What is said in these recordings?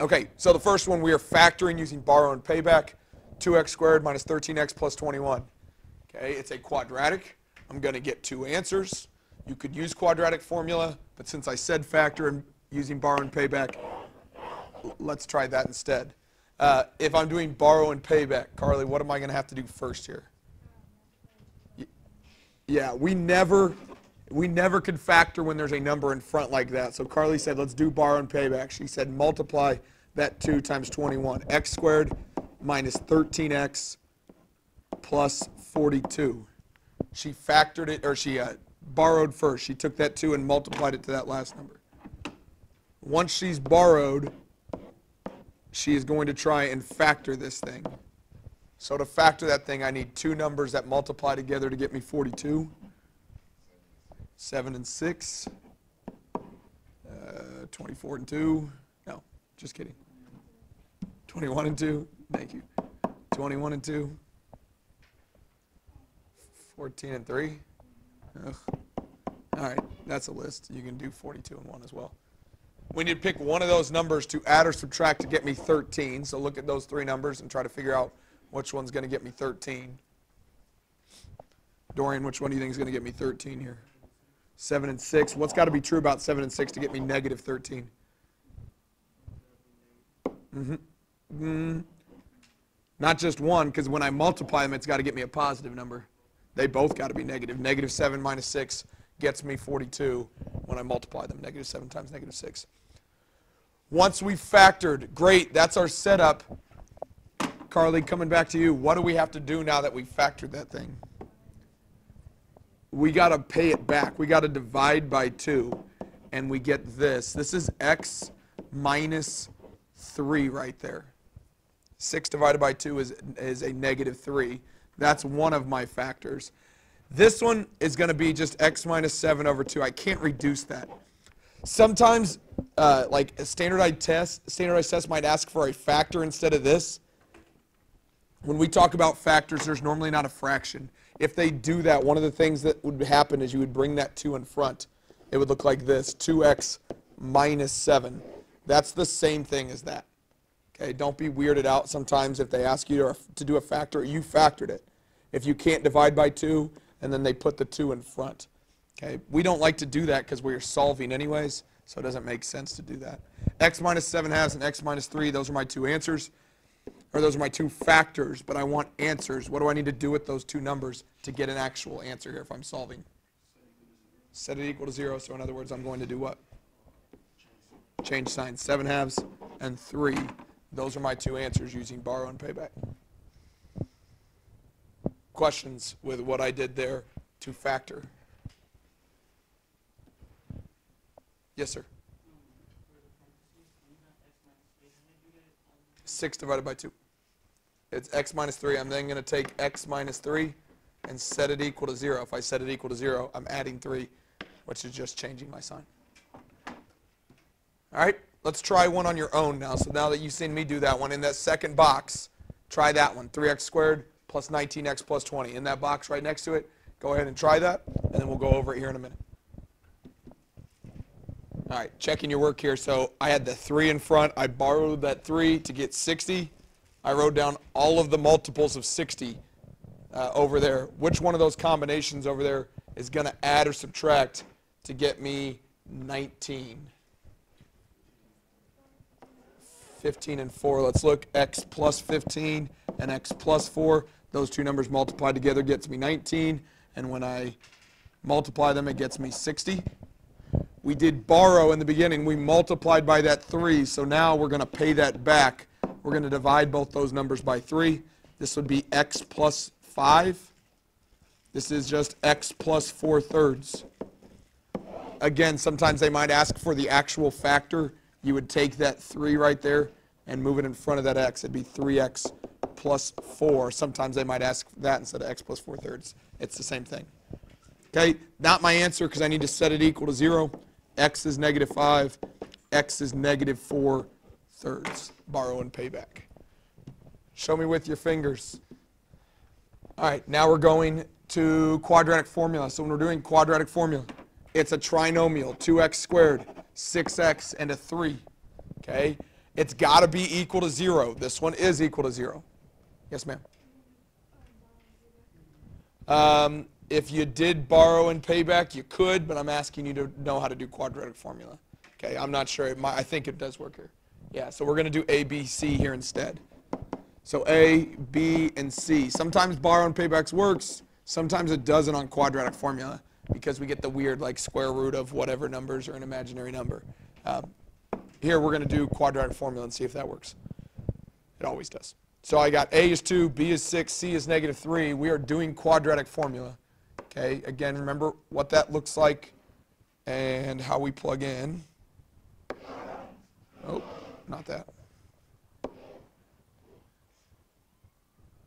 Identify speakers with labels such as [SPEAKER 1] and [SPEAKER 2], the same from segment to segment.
[SPEAKER 1] Okay, so the first one we are factoring using borrow and payback. 2x squared minus 13x plus 21. Okay, it's a quadratic. I'm going to get two answers. You could use quadratic formula, but since I said factor and using borrow and payback, let's try that instead. If I'm doing borrow and payback, Carly, what am I going to have to do first here? Yeah, we never could factor when there's a number in front like that. So Carly said, let's do borrow and payback. She said, multiply that 2 times 21. X squared minus 13x plus 42. She factored it, or she borrowed first. She took that 2 and multiplied it to that last number. Once she's borrowed, she is going to try and factor this thing. So to factor that thing, I need two numbers that multiply together to get me 42. 7 and 6. 24 and 2. No, just kidding. 21 and 2. Thank you. 21 and 2. 14 and 3. Ugh. All right, that's a list. You can do 42 and 1 as well. We need to pick one of those numbers to add or subtract to get me 13. So look at those three numbers and try to figure out which one's going to get me 13. Dorian, which one do you think is going to get me 13 here? 7 and 6. What's got to be true about 7 and 6 to get me negative 13? Not just one, because when I multiply them, it's got to get me a positive number. They both got to be negative. Negative 7 minus 6 gets me 42 when I multiply them. Negative 7 times negative 6. Once we've factored, great, that's our setup. Carly, coming back to you, what do we have to do now that we've factored that thing? We got to pay it back. We got to divide by 2, and we get this. This is x minus 3 right there. 6 divided by 2 is a negative 3. That's one of my factors. This one is going to be just x minus 7 over 2. I can't reduce that. Sometimes, like a standardized test might ask for a factor instead of this. When we talk about factors, there's normally not a fraction. If they do that, one of the things that would happen is you would bring that 2 in front. It would look like this, 2x minus 7. That's the same thing as that. Okay, don't be weirded out sometimes if they ask you to do a factor. You factored it. If you can't divide by 2, and then they put the 2 in front. Okay, we don't like to do that because we're solving anyways, so it doesn't make sense to do that. X minus 7 halves and x minus 3, those are my two answers. Or those are my two factors, but I want answers. What do I need to do with those two numbers to get an actual answer here if I'm solving? Set it equal to 0, so in other words, I'm going to do what? Change signs. 7 halves and 3. Those are my two answers using borrow and payback. Questions with what I did there to factor? Yes, sir. 6 divided by 2. It's x minus 3. I'm then going to take x minus 3 and set it equal to 0. If I set it equal to 0, I'm adding 3, which is just changing my sign. All right, let's try one on your own now. So now that you've seen me do that one, in that second box, try that one. 3x squared plus 19x plus 20. In that box right next to it, go ahead and try that, and then we'll go over it here in a minute. All right, checking your work here. So I had the 3 in front. I borrowed that 3 to get 60. I wrote down all of the multiples of 60 over there. Which one of those combinations over there is going to add or subtract to get me 19? 15 and 4. Let's look. X plus 15 and x plus 4. Those two numbers multiplied together gets me 19. And when I multiply them, it gets me 60. We did borrow in the beginning. We multiplied by that 3. So now we're going to pay that back. We're going to divide both those numbers by 3. This would be x plus 5. This is just x plus 4/3. Again, sometimes they might ask for the actual factor. You would take that 3 right there and move it in front of that x. It'd be 3x plus 4. Sometimes they might ask that instead of x plus 4/3. It's the same thing. Okay, not my answer because I need to set it equal to 0. X is negative 5. X is negative 4/3. Borrow and payback. Show me with your fingers. All right, now we're going to quadratic formula. So when we're doing quadratic formula, it's a trinomial, 2x squared, 6x, and a 3. Okay? It's got to be equal to 0. This one is equal to 0. Yes, ma'am. If you did borrow and pay back, you could, but I'm asking you to know how to do quadratic formula. Okay, I'm not sure. I think it does work here. Yeah, so we're going to do A, B, C here instead. So A, B, and C. Sometimes borrow and paybacks works. Sometimes it doesn't on quadratic formula because we get the weird like square root of whatever numbers or an imaginary number. Here we're going to do quadratic formula and see if that works. It always does. So I got A is 2, B is 6, C is -3. We are doing quadratic formula. Okay, again, remember what that looks like and how we plug in. Oh, not that.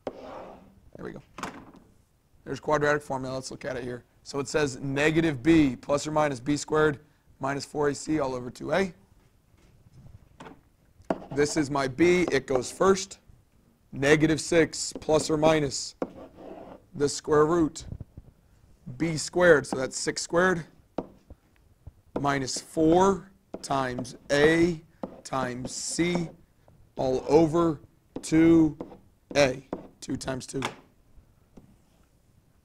[SPEAKER 1] There we go. There's quadratic formula. Let's look at it here. So it says -b plus or minus b squared minus 4ac all over 2a. This is my b. It goes first. -6 plus or minus the square root b squared, so that's 6 squared, minus 4 times a times c all over 2a. 2 times 2.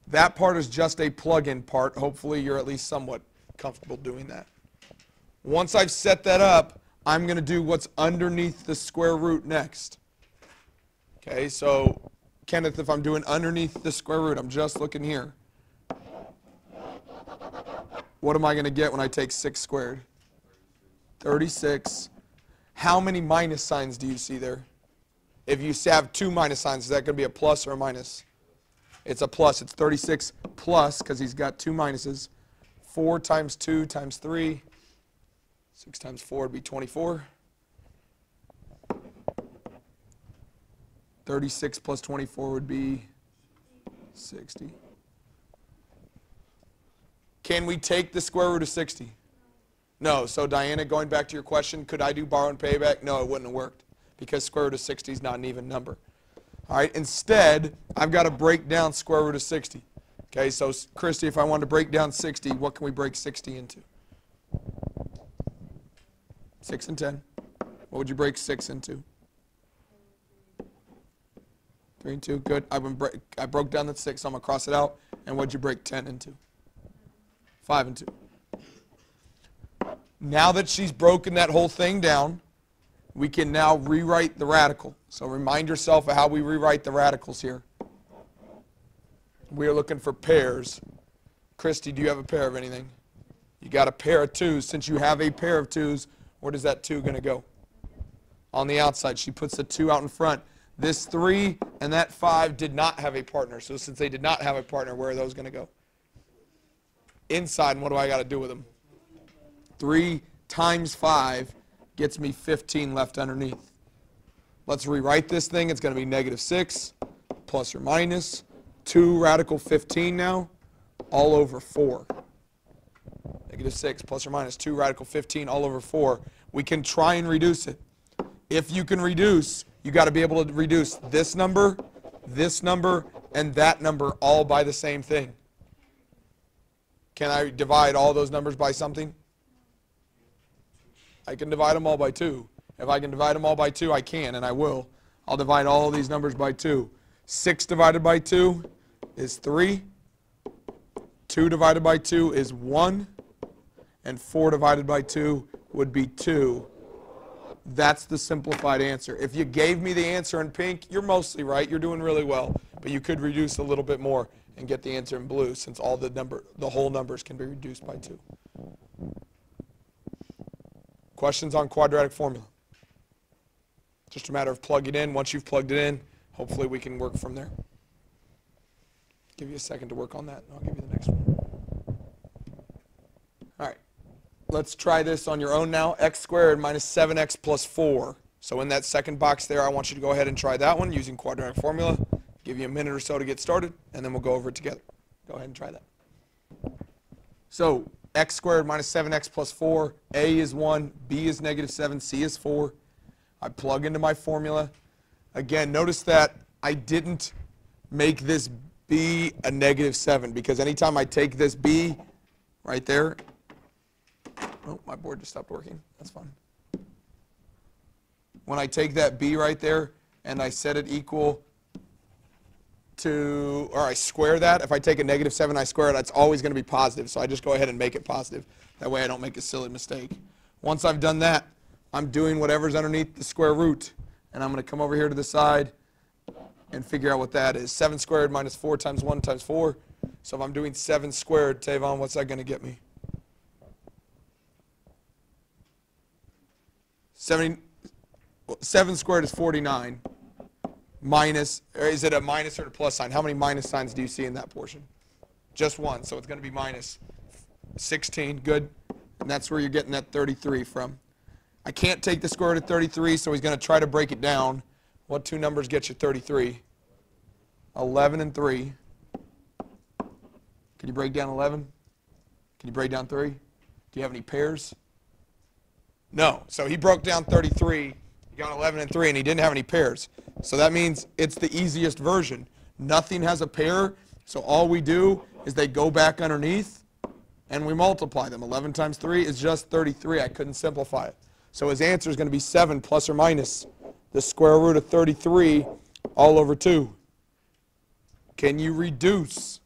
[SPEAKER 1] That part is just a plug-in part. Hopefully you're at least somewhat comfortable doing that. Once I've set that up, I'm going to do what's underneath the square root next. Okay, so Kenneth, if I'm doing underneath the square root, I'm just looking here. What am I going to get when I take 6 squared? 36. How many minus signs do you see there? If you have 2 minus signs, is that going to be a plus or a minus? It's a plus. It's 36 plus, because he's got 2 minuses. 4 times 2 times 3. 6 times 4 would be 24. 36 plus 24 would be 60. Can we take the square root of 60? No. So Diana, going back to your question, could I do borrow and payback? No, it wouldn't have worked because square root of 60 is not an even number. All right. Instead, I've got to break down square root of 60. Okay. So Christy, if I wanted to break down 60, what can we break 60 into? 6 and 10. What would you break 6 into? 3 and 2. Good. I broke down that 6, so I'm going to cross it out. And what would you break 10 into? 5 and 2. Now that she's broken that whole thing down, we can now rewrite the radical. So remind yourself of how we rewrite the radicals here. We are looking for pairs. Christy, do you have a pair of anything? You got a pair of 2s. Since you have a pair of 2s, where does that 2 going to go? On the outside. She puts the 2 out in front. This 3 and that 5 did not have a partner. So since they did not have a partner, where are those going to go? Inside, and what do I got to do with them? 3 times 5 gets me 15 left underneath. Let's rewrite this thing. It's going to be -6 plus or minus 2 radical 15 now, all over 4. -6 plus or minus 2 radical 15 all over 4. We can try and reduce it. If you can reduce, you got to be able to reduce this number, and that number all by the same thing. Can I divide all those numbers by something? I can divide them all by 2. If I can divide them all by 2, I can, and I will. I'll divide all these numbers by 2. 6 divided by 2 is 3. 2 divided by 2 is 1. And 4 divided by 2 would be 2. That's the simplified answer. If you gave me the answer in pink, you're mostly right. You're doing really well. But you could reduce a little bit more and get the answer in blue, since all the whole numbers can be reduced by 2. Questions on quadratic formula? Just a matter of plugging it in. Once you've plugged it in, hopefully we can work from there. Give you a second to work on that, and I'll give you the next one. All right. Let's try this on your own now. X squared minus 7x plus 4. So in that second box there, I want you to go ahead and try that one using quadratic formula. Give you a minute or so to get started, and then we'll go over it together. Go ahead and try that. So x squared minus 7x plus 4. A is 1, B is -7, C is 4. I plug into my formula. Again, notice that I didn't make this B a -7, because anytime I take this B right there, oh, my board just stopped working. That's fine. when I take that b right there and I set it equal to, or I square that, if I take a negative 7 I square it, that's always going to be positive. So I just go ahead and make it positive. That way I don't make a silly mistake. Once I've done that, I'm doing whatever's underneath the square root. And I'm going to come over here to the side and figure out what that is. 7 squared minus 4 times 1 times 4. So if I'm doing 7 squared, Tavon, what's that going to get me? 7 squared is 49. Minus, or is it a minus or a plus sign? How many minus signs do you see in that portion? Just one, so it's going to be minus 16. Good. And that's where you're getting that 33 from. I can't take the square root of 33, so he's going to try to break it down. What two numbers get you 33? 11 and 3. Can you break down 11? Can you break down 3? Do you have any pairs? No. So he broke down 33. He got 11 and 3, and he didn't have any pairs. So that means it's the easiest version. Nothing has a pair, so all we do is they go back underneath, and we multiply them. 11 times 3 is just 33. I couldn't simplify it. So his answer is going to be 7 plus or minus the square root of 33 all over 2. Can you reduce?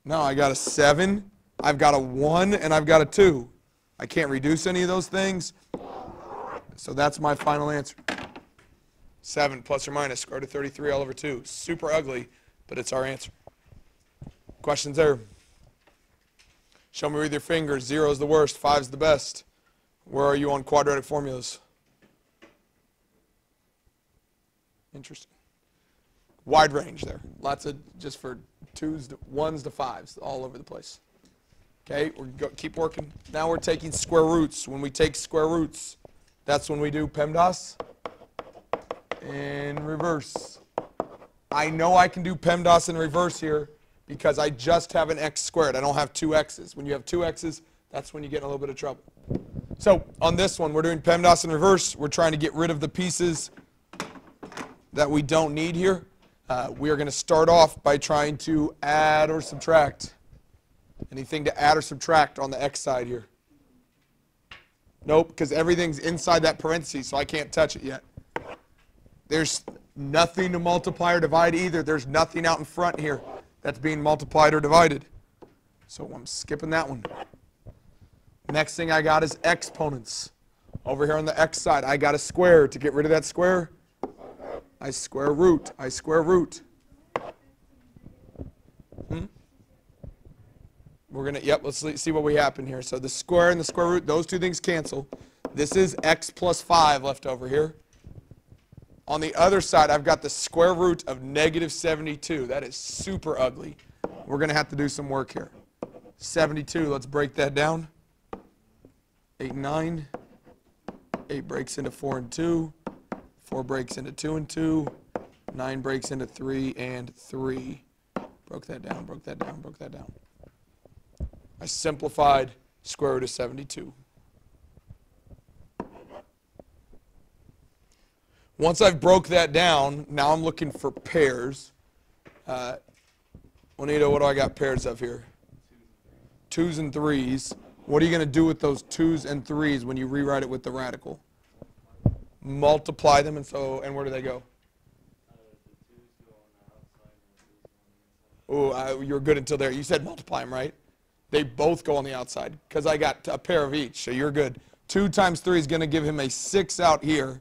[SPEAKER 1] No, I got a 7, I've got a 1, and I've got a 2. I can't reduce any of those things. So that's my final answer. 7 plus or minus square root of 33 all over 2. Super ugly, but it's our answer. Questions there? Show me with your fingers. 0 is the worst. 5 is the best. Where are you on quadratic formulas? Interesting. Wide range there. Lots of just for 2s, 1s to 5s, all over the place. Okay, keep working. Now we're taking square roots. When we take square roots, that's when we do PEMDAS in reverse. I know I can do PEMDAS in reverse here because I just have an x squared. I don't have 2 x's. When you have 2 x's, that's when you get in a little bit of trouble. So on this one, we're doing PEMDAS in reverse. We're trying to get rid of the pieces that we don't need here. We are going to start off by trying to add or subtract. Anything to add or subtract on the x side here? Nope, because everything's inside that parenthesis, so I can't touch it yet. There's nothing to multiply or divide either. There's nothing out in front here that's being multiplied or divided. So I'm skipping that one. Next thing I got is exponents. Over here on the x side, I got a square. To get rid of that square, I square root. I square root. We're going to, yep, let's see what we happen here. So the square and the square root, those two things cancel. This is x plus 5 left over here. On the other side, I've got the square root of negative 72. That is super ugly. We're going to have to do some work here. 72, let's break that down. 8 and 9. 8 breaks into 4 and 2. 4 breaks into 2 and 2. 9 breaks into 3 and 3. Broke that down, broke that down, broke that down. I simplified square root of 72. Once I've broke that down, now I'm looking for pairs. Juanito, what do I got pairs of here? 2s and 3s. What are you going to do with those 2s and 3s when you rewrite it with the radical? Multiply them, and where do they go? Oh, you were good until there. You said multiply them, right? They both go on the outside because I got a pair of each, so you're good. 2 times 3 is going to give him a 6 out here.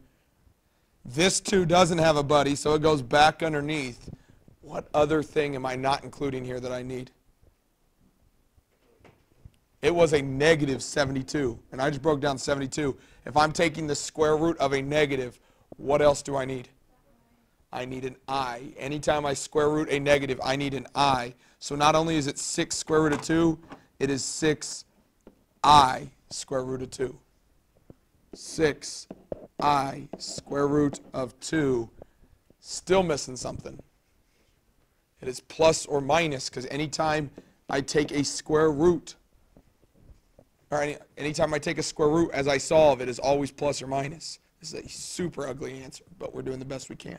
[SPEAKER 1] This 2 doesn't have a buddy, so it goes back underneath. What other thing am I not including here that I need? It was a negative 72, and I just broke down 72. If I'm taking the square root of a negative, what else do I need? I need an I. Anytime I square root a negative, I need an I. So not only is it 6 square root of 2, it is 6I square root of 2. 6I square root of 2. Still missing something. It is plus or minus, because anytime I take a square root, or anytime I take a square root as I solve, it is always plus or minus. This is a super ugly answer, but we're doing the best we can.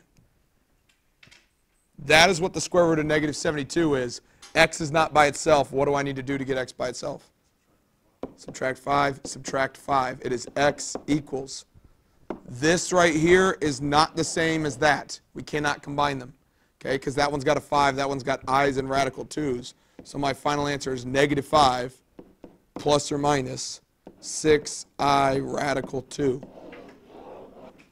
[SPEAKER 1] That is what the square root of negative 72 is. X is not by itself. What do I need to do to get x by itself? Subtract 5, subtract 5. It is x equals This right here is not the same as that. We cannot combine them, okay, because that one's got a 5, that one's got i's and radical 2's. So my final answer is negative 5 plus or minus 6i radical 2.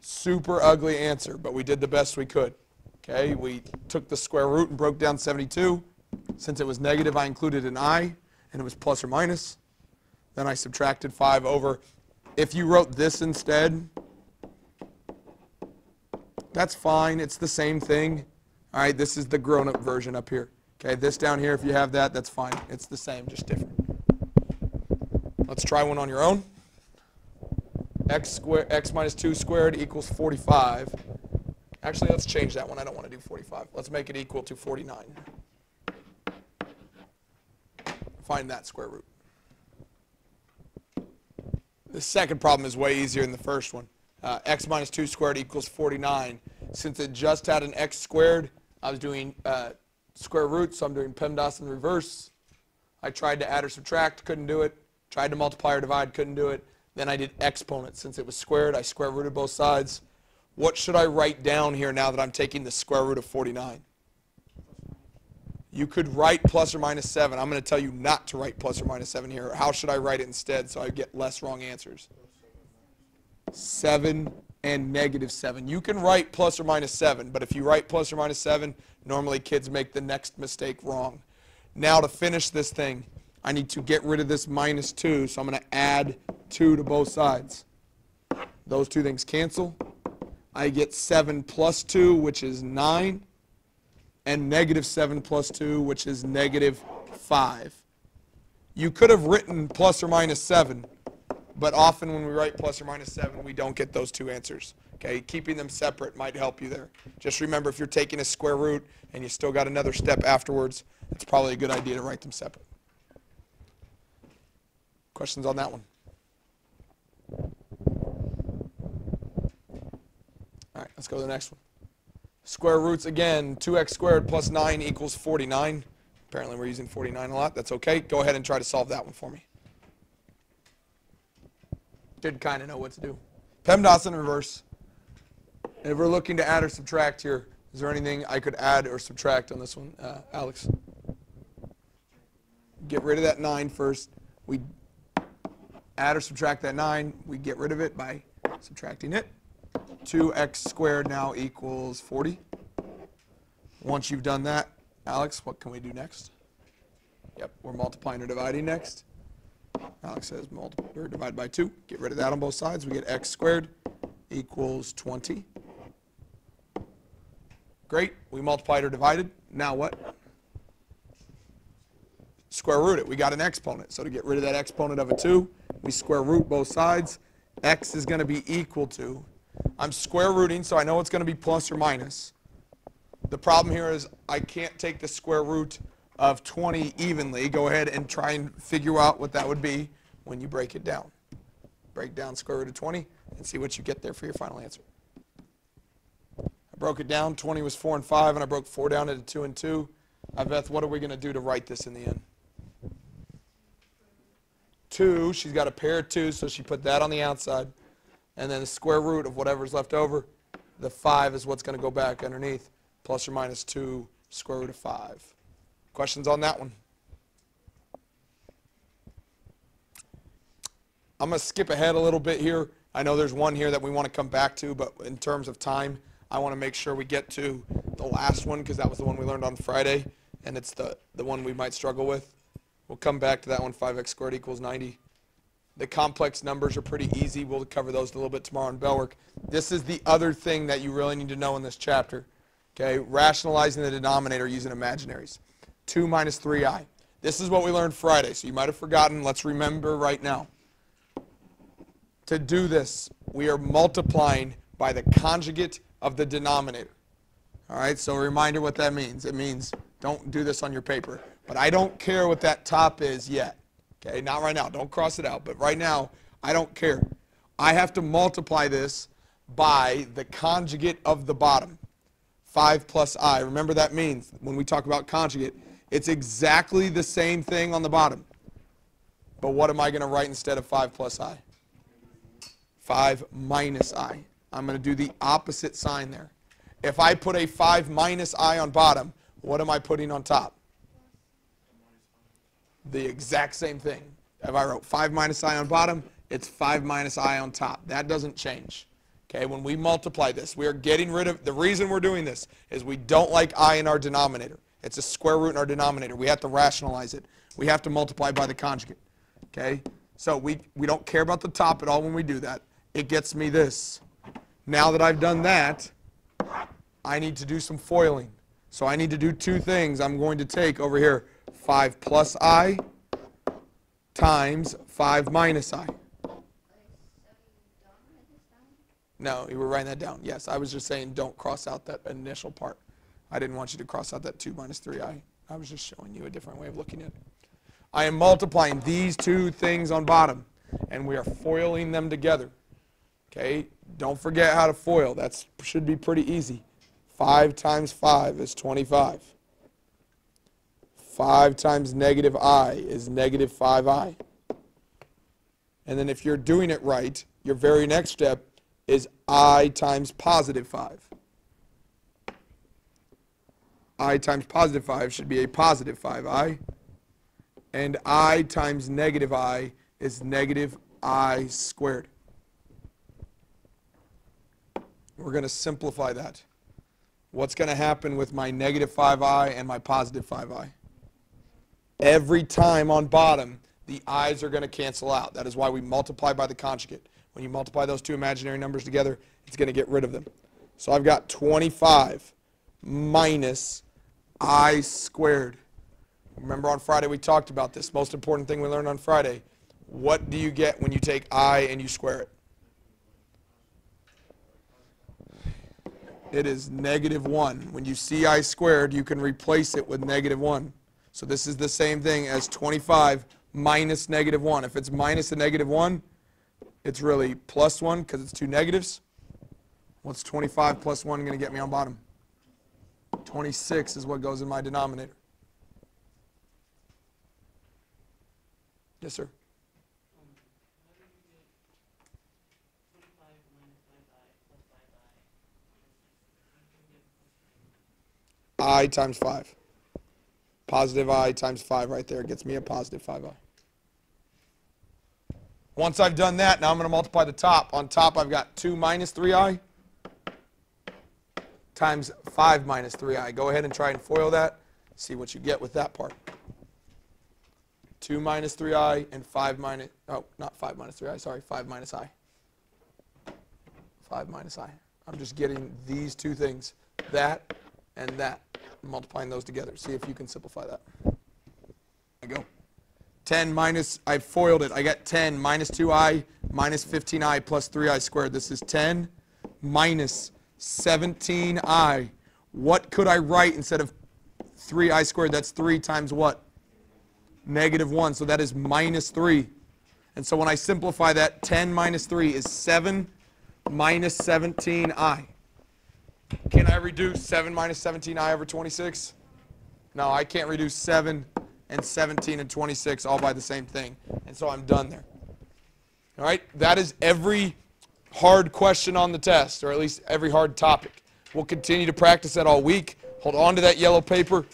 [SPEAKER 1] Super ugly answer, but we did the best we could. Okay, we took the square root and broke down 72. Since it was negative, I included an I, and it was plus or minus. Then I subtracted 5 over. If you wrote this instead, that's fine. It's the same thing. All right, this is the grown-up version up here. Okay, this down here, if you have that, that's fine. It's the same, just different. Let's try one on your own. X minus 2 squared equals 45. Actually, let's change that one. I don't want to do 45. Let's make it equal to 49. Find that square root. The second problem is way easier than the first one. X minus 2 squared equals 49. Since it just had an x squared, I was doing square root, so I'm doing PEMDAS in reverse. I tried to add or subtract, couldn't do it. Tried to multiply or divide, couldn't do it. Then I did exponent. Since it was squared, I square rooted both sides. What should I write down here now that I'm taking the square root of 49? You could write plus or minus 7. I'm going to tell you not to write plus or minus 7 here. How should I write it instead so I get less wrong answers? 7 and negative 7. You can write plus or minus 7, but if you write plus or minus 7, normally kids make the next mistake wrong. Now to finish this thing, I need to get rid of this minus 2, so I'm going to add 2 to both sides. Those two things cancel. I get 7 plus 2, which is 9, and negative 7 plus 2, which is negative 5. You could have written plus or minus 7, but often when we write plus or minus 7, we don't get those two answers. Okay, keeping them separate might help you there. Just remember, if you're taking a square root and you still got another step afterwards, it's probably a good idea to write them separate. Questions on that one? All right, let's go to the next one. Square roots again, 2x squared plus 9 equals 49. Apparently we're using 49 a lot. That's okay. Go ahead and try to solve that one for me. Did kind of know what to do. PEMDAS in reverse. If we're looking to add or subtract here, is there anything I could add or subtract on this one, Alex? Get rid of that 9 first. We add or subtract that 9. We get rid of it by subtracting it. 2x squared now equals 40. Once you've done that, Alex, what can we do next? Yep, we're multiplying or dividing next. Alex says multiply or divide by 2. Get rid of that on both sides. We get x squared equals 20. Great. We multiplied or divided. Now what? Square root it. We got an exponent. So to get rid of that exponent of a 2, we square root both sides. X is going to be equal to, I'm square rooting, so I know it's going to be plus or minus. The problem here is I can't take the square root of 20 evenly. Go ahead and try and figure out what that would be when you break it down. Break down square root of 20 and see what you get there for your final answer. I broke it down. 20 was 4 and 5, and I broke 4 down into 2 and 2. Beth, what are we going to do to write this in the end? 2, she's got a pair of 2s, so she put that on the outside. And then the square root of whatever's left over, the 5 is what's going to go back underneath, plus or minus 2 square root of 5. Questions on that one? I'm going to skip ahead a little bit here. I know there's one here that we want to come back to, but in terms of time, I want to make sure we get to the last one because that was the one we learned on Friday, and it's the one we might struggle with. We'll come back to that one, 5x squared equals 90. The complex numbers are pretty easy. We'll cover those a little bit tomorrow in bell work. This is the other thing that you really need to know in this chapter. Okay, rationalizing the denominator using imaginaries. 2 minus 3i. This is what we learned Friday, so you might have forgotten. Let's remember right now. To do this, we are multiplying by the conjugate of the denominator. All right, so a reminder what that means. It means don't do this on your paper. But I don't care what that top is yet. Okay, not right now. Don't cross it out. But right now, I don't care. I have to multiply this by the conjugate of the bottom. 5 plus I. Remember that means when we talk about conjugate, it's exactly the same thing on the bottom. But what am I going to write instead of 5 plus I? 5 minus I. I'm going to do the opposite sign there. If I put a 5 minus I on bottom, what am I putting on top? The exact same thing. If I wrote 5 minus I on bottom, it's 5 minus I on top. That doesn't change. Okay, when we multiply this, we are getting rid of, the reason we're doing this is we don't like I in our denominator. It's a square root in our denominator. We have to rationalize it. We have to multiply by the conjugate. Okay, so we don't care about the top at all when we do that. It gets me this. Now that I've done that, I need to do some foiling. So I need to do two things. I'm going to take over here 5 plus I times 5 minus I. No, you were writing that down. Yes, I was just saying don't cross out that initial part. I didn't want you to cross out that 2 minus 3i. I was just showing you a different way of looking at it. I am multiplying these two things on bottom, and we are foiling them together. Okay, don't forget how to foil. That should be pretty easy. 5 times 5 is 25. 5 times negative I is negative 5i. And then if you're doing it right, your very next step is I times positive 5. I times positive 5 should be a positive 5i. And I times negative I is negative I squared. We're going to simplify that. What's going to happen with my negative 5i and my positive 5i? Every time on bottom, the i's are going to cancel out. That is why we multiply by the conjugate. When you multiply those two imaginary numbers together, it's going to get rid of them. So I've got 25 minus I squared. Remember on Friday we talked about this. Most important thing we learned on Friday. What do you get when you take I and you square it? It is negative 1. When you see I squared, you can replace it with negative 1. So this is the same thing as 25 minus negative 1. If it's minus a negative 1, it's really plus 1 because it's two negatives. What's 25 plus 1 going to get me on bottom? 26 is what goes in my denominator. Yes, sir? I times 5. Positive I times 5 right there gets me a positive 5i. Once I've done that, now I'm going to multiply the top. On top, I've got 2 minus 3i times 5 minus 3i. Go ahead and try and FOIL that. See what you get with that part. 2 minus 3i and 5 minus, oh, not 5 minus 3i, sorry, 5 minus i. 5 minus i. I'm just getting these two things, that and that, multiplying those together. See if you can simplify that. There we go. 10 minus, I foiled it. I got 10 minus 2i minus 15i plus 3i squared. This is 10 minus 17i. What could I write instead of 3i squared? That's 3 times what? Negative 1. So that is minus 3. And so when I simplify that, 10 minus 3 is 7 minus 17i. Can I reduce 7 minus 17i over 26? No, I can't reduce 7 and 17 and 26 all by the same thing. And so I'm done there. All right? That is every hard question on the test, or at least every hard topic. We'll continue to practice that all week. Hold on to that yellow paper.